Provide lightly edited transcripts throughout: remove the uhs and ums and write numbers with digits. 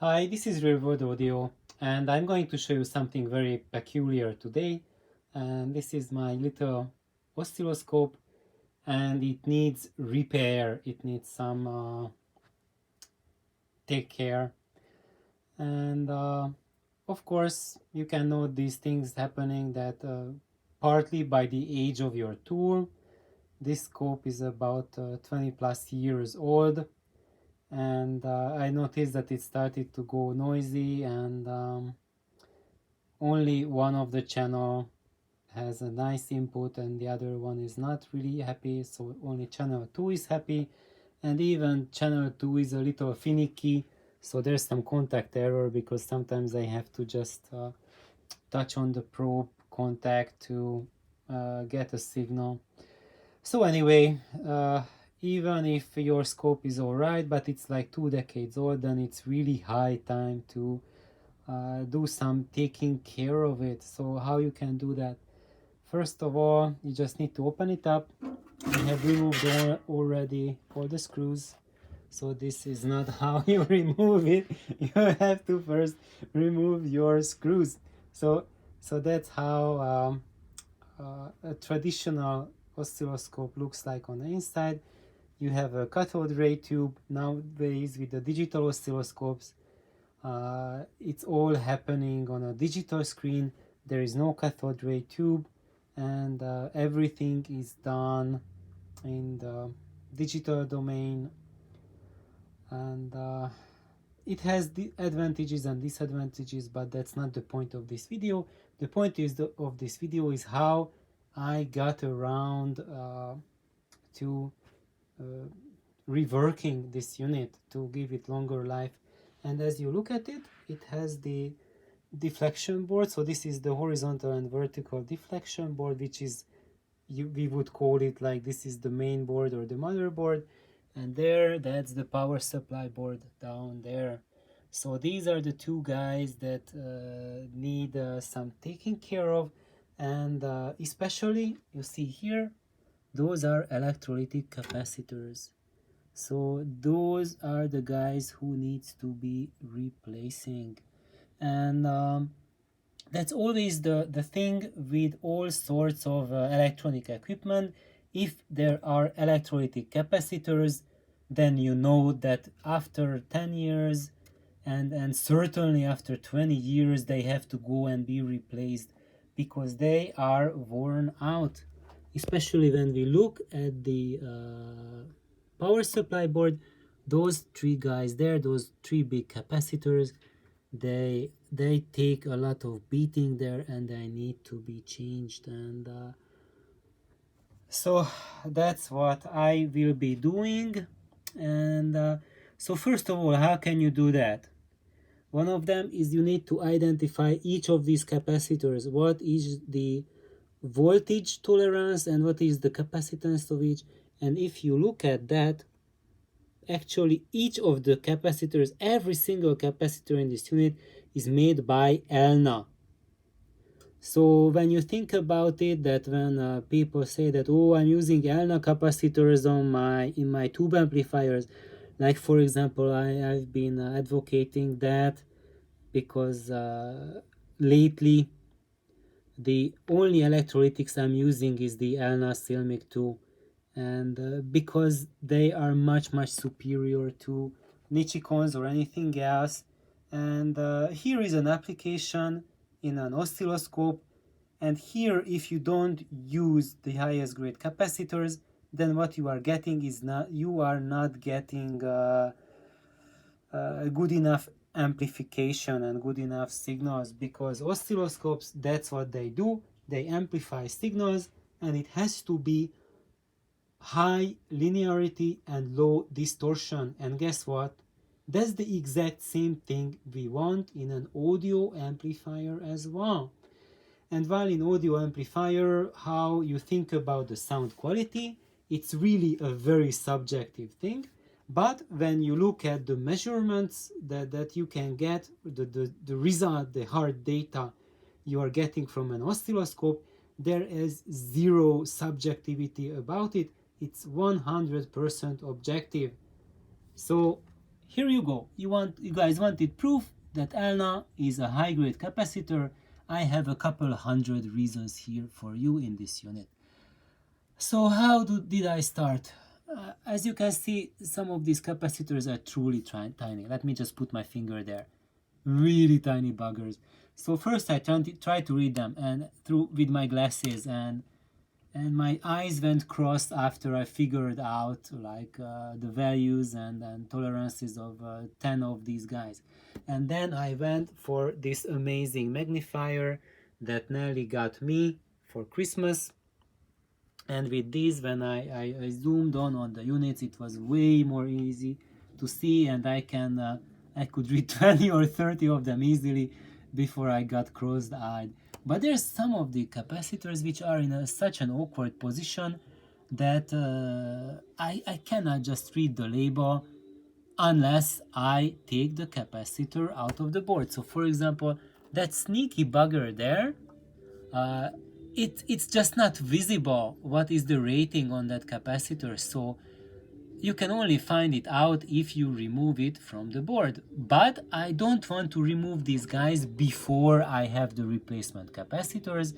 Hi, this is Real World Audio, and I'm going to show you something very peculiar today. And this is my little oscilloscope, and it needs repair. It needs some take care. And of course, you can note these things happening that partly by the age of your tool. This scope is about 20 plus years old, and I noticed that it started to go noisy, and only one of the channel has a nice input and the other one is not really happy, so only channel 2 is happy, and even channel 2 is a little finicky, so there's some contact error because sometimes I have to just touch on the probe contact to get a signal. So anyway, even if your scope is alright, but it's like 2 decades old, then it's really high time to do some taking care of it. So how you can do that? First of all, you just need to open it up. I have removed already all the screws, so this is not how you remove it. You have to first remove your screws. So that's how a traditional oscilloscope looks like on the inside. You have a cathode ray tube. Nowadays with the digital oscilloscopes, it's all happening on a digital screen. There is no cathode ray tube, and everything is done in the digital domain, and it has the advantages and disadvantages, but that's not the point of this video. The point of this video is how I got around to uh, reworking this unit to give it longer life. And as you look at it, it has the deflection board. So this is the horizontal and vertical deflection board, which is, we would call it like this is the main board or the motherboard, and there, that's the power supply board down there. So these are the two guys that need some taking care of, and especially you see here, those are electrolytic capacitors. So those are the guys who needs to be replacing, and that's always the thing with all sorts of electronic equipment. If there are electrolytic capacitors, then you know that after 10 years and certainly after 20 years they have to go and be replaced because they are worn out. Especially when we look at the power supply board, those three guys there, those three big capacitors, they take a lot of beating there and they need to be changed, and so that's what I will be doing. And so first of all, how can you do that? One of them is you need to identify each of these capacitors, what is the voltage tolerance and what is the capacitance of each. And if you look at that, actually each of the capacitors, every single capacitor in this unit is made by ELNA. So when you think about it, that when people say that, oh, I'm using ELNA capacitors in my tube amplifiers, like for example, I've been advocating that because lately the only electrolytics I'm using is the ELNA Silmic 2, and because they are much superior to Nichicons or anything else. And here is an application in an oscilloscope, and here if you don't use the highest grade capacitors, then what you are getting is you are not getting good enough amplification and good enough signals, because oscilloscopes, that's what they do, they amplify signals, and it has to be high linearity and low distortion. And guess what? That's the exact same thing we want in an audio amplifier as well. And while in audio amplifier, how you think about the sound quality, it's really a very subjective thing. But when you look at the measurements that you can get, the result, the hard data you are getting from an oscilloscope, there is zero subjectivity about it. It's 100% objective. So here you go. You guys wanted proof that Elna is a high-grade capacitor. I have a couple hundred reasons here for you in this unit. So how did I start? As you can see, some of these capacitors are truly tiny. Let me just put my finger there. Really tiny buggers. So first I tried to read them and with my glasses, and my eyes went crossed after I figured out like the values and tolerances of 10 of these guys. And then I went for this amazing magnifier that Nelly got me for Christmas. And with these, when I zoomed on the units, it was way more easy to see, and I could read 20 or 30 of them easily before I got crossed-eyed. But there's some of the capacitors which are in such an awkward position that I cannot just read the label unless I take the capacitor out of the board. So for example, that sneaky bugger there, it's just not visible what is the rating on that capacitor, so you can only find it out if you remove it from the board. But I don't want to remove these guys before I have the replacement capacitors,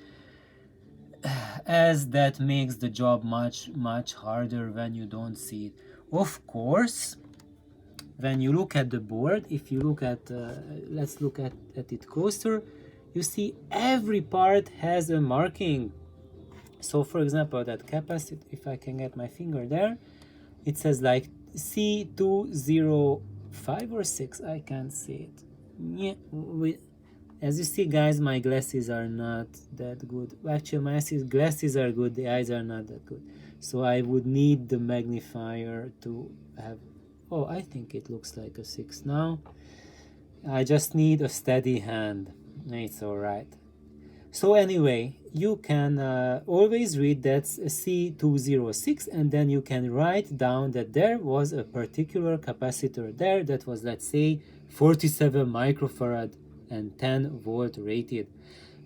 as that makes the job much harder when you don't see it. Of course, when you look at the board, if you look at let's look at it closer, you see every part has a marking. So for example, that capacitor, if I can get my finger there, it says like C205 or 6, I can't see it. Yeah, as you see guys, my glasses are not that good. Actually, my glasses are good, the eyes are not that good. So I would need the magnifier to have, oh, I think it looks like a 6 now. I just need a steady hand. It's alright. So anyway, you can always read that C206, and then you can write down that there was a particular capacitor there that was, let's say, 47 microfarad and 10 volt rated.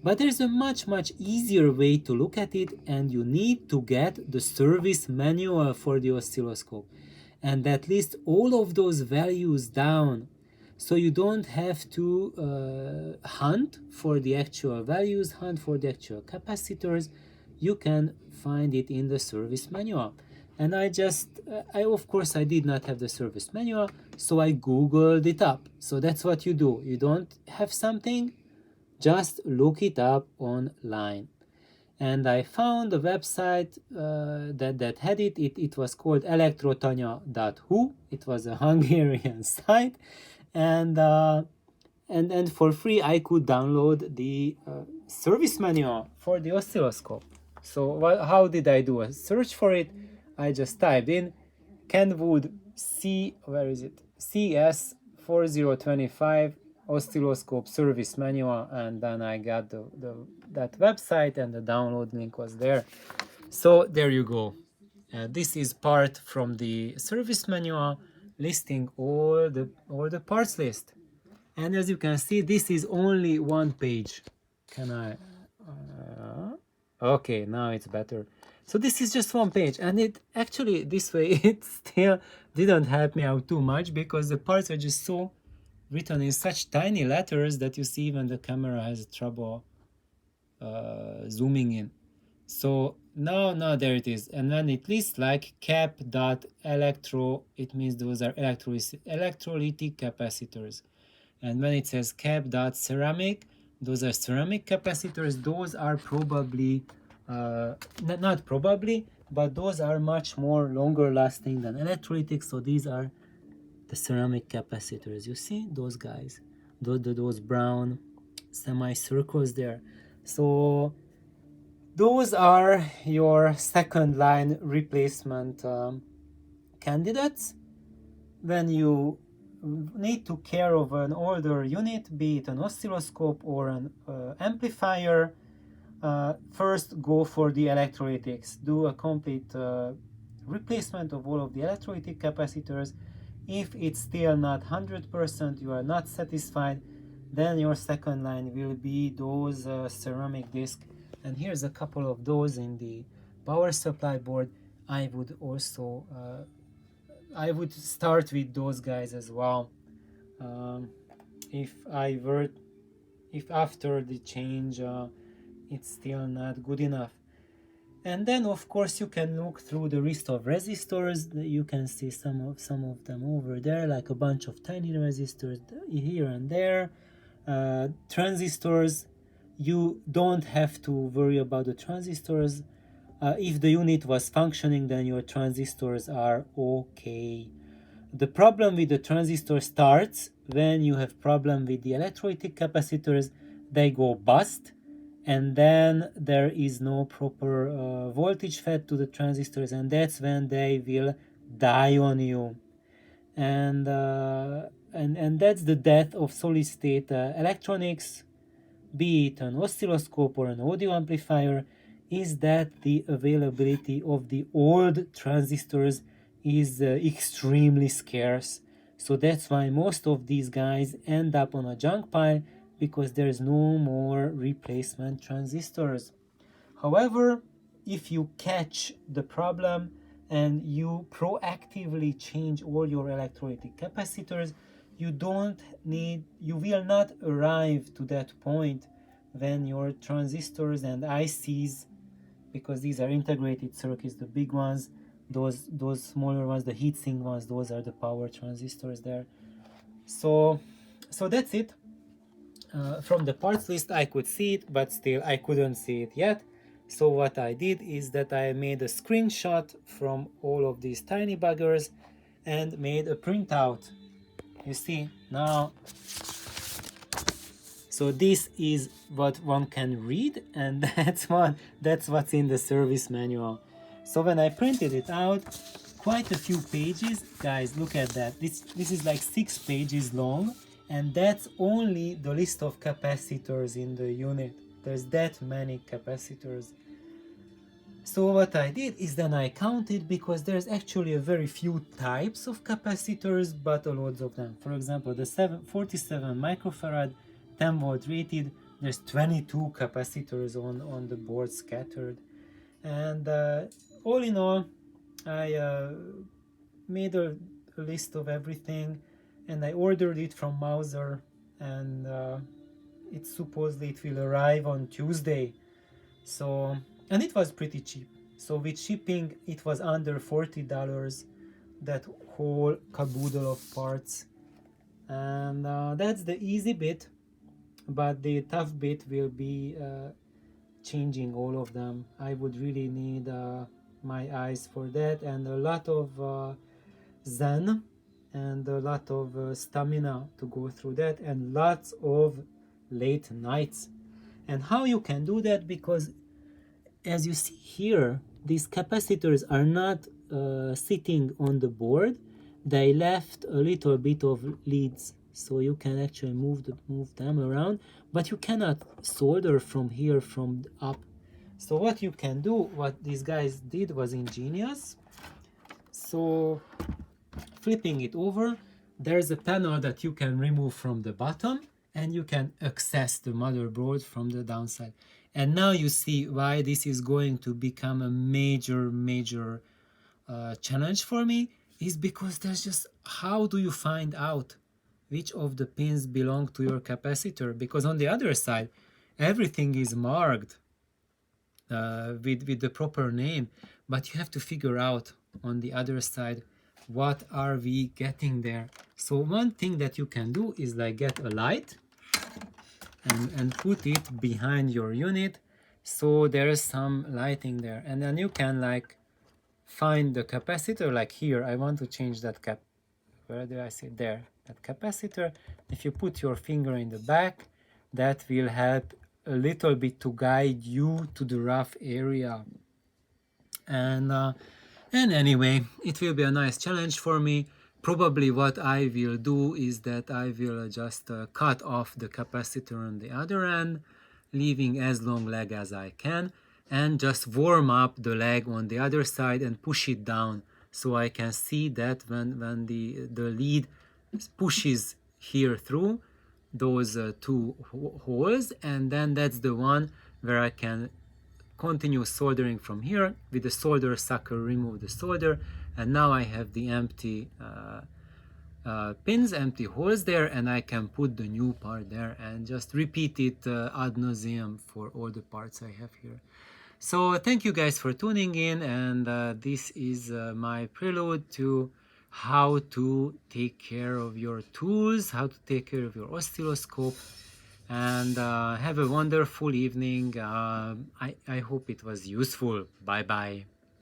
But there's a much easier way to look at it, and you need to get the service manual for the oscilloscope and at least all of those values down. So you don't have to hunt for the actual values, hunt for the actual capacitors. You can find it in the service manual. And of course, I did not have the service manual, so I Googled it up. So that's what you do. You don't have something, just look it up online. And I found a website that had it. It was called elektrotanya.hu. It was a Hungarian site. And for free I could download the service manual for the oscilloscope. So how did I do a search for it? I just typed in Kenwood CS4025 oscilloscope service manual, and then I got that website, and the download link was there. So there you go. This is part from the service manual listing all the parts list. And as you can see, this is only one page. Can I okay, now it's better. So this is just one page, and it actually, this way, it still didn't help me out too much, because the parts are just so written in such tiny letters that you see even the camera has trouble zooming in. So now there it is, and then it lists like cap.electro, it means those are electrolytic capacitors. And when it says cap.ceramic, those are ceramic capacitors. Those are probably not probably, but those are much more longer lasting than electrolytic. So these are the ceramic capacitors. You see those guys, those brown semicircles there. So those are your second line replacement candidates. When you need to care of an older unit, be it an oscilloscope or an amplifier, first go for the electrolytics. Do a complete replacement of all of the electrolytic capacitors. If it's still not 100%, you are not satisfied, then your second line will be those ceramic discs. And here's a couple of those in the power supply board. I would also I would start with those guys as well. Um, if after the change it's still not good enough. And then of course you can look through the list of resistors. You can see some of them over there, like a bunch of tiny resistors here and there. Transistors, you don't have to worry about the transistors. If the unit was functioning, then your transistors are okay. The problem with the transistor starts when you have problem with the electrolytic capacitors. They go bust, and then there is no proper voltage fed to the transistors, and that's when they will die on you. And that's the death of solid state electronics, be it an oscilloscope or an audio amplifier, is that the availability of the old transistors is extremely scarce. So that's why most of these guys end up on a junk pile, because there's no more replacement transistors. However, if you catch the problem and you proactively change all your electrolytic capacitors, you will not arrive to that point when your transistors and ICs, because these are integrated circuits, the big ones, those smaller ones, the heatsink ones, those are the power transistors there. So that's it. From the parts list I could see it, but still I couldn't see it yet. So what I did is that I made a screenshot from all of these tiny buggers and made a printout. You see now, so this is what one can read, and that's what's in the service manual. So when I printed it out, quite a few pages, guys, look at that. This is like 6 pages long, and that's only the list of capacitors in the unit. There's that many capacitors. So what I did is then I counted, because there's actually a very few types of capacitors, but a lot of them. For example, the 47 microfarad 10 volt rated, there's 22 capacitors on the board scattered. And all in all, I made a list of everything, and I ordered it from Mauser, and it will arrive on Tuesday. So, and it was pretty cheap. So with shipping, it was under $40, that whole caboodle of parts. And that's the easy bit, but the tough bit will be changing all of them. I would really need my eyes for that, and a lot of zen and a lot of stamina to go through that, and lots of late nights. And how you can do that, because as you see here, these capacitors are not sitting on the board. They left a little bit of leads, so you can actually move them around, but you cannot solder from here from up. So what you can do, what these guys did was ingenious. So flipping it over, there's a panel that you can remove from the bottom, and you can access the motherboard from the downside. And now you see why this is going to become a major challenge for me, is because there's just, how do you find out which of the pins belong to your capacitor? Because on the other side, everything is marked with the proper name, but you have to figure out on the other side, what are we getting there? So one thing that you can do is like get a light and put it behind your unit, so there's some lighting there, and then you can like find the capacitor. Like here, I want to change that where do I see it? There, that capacitor. If you put your finger in the back, that will help a little bit to guide you to the rough area. And anyway, it will be a nice challenge for me. Probably what I will do is that I will just cut off the capacitor on the other end, leaving as long leg as I can, and just warm up the leg on the other side and push it down, so I can see that when the lead pushes here through those two holes, and then that's the one where I can continue soldering from here with the solder sucker, remove the solder, and now I have the empty pins, empty holes there, and I can put the new part there and just repeat it ad nauseum for all the parts I have here. So thank you guys for tuning in, and this is my prelude to how to take care of your tools, how to take care of your oscilloscope, and have a wonderful evening. I hope it was useful. Bye bye.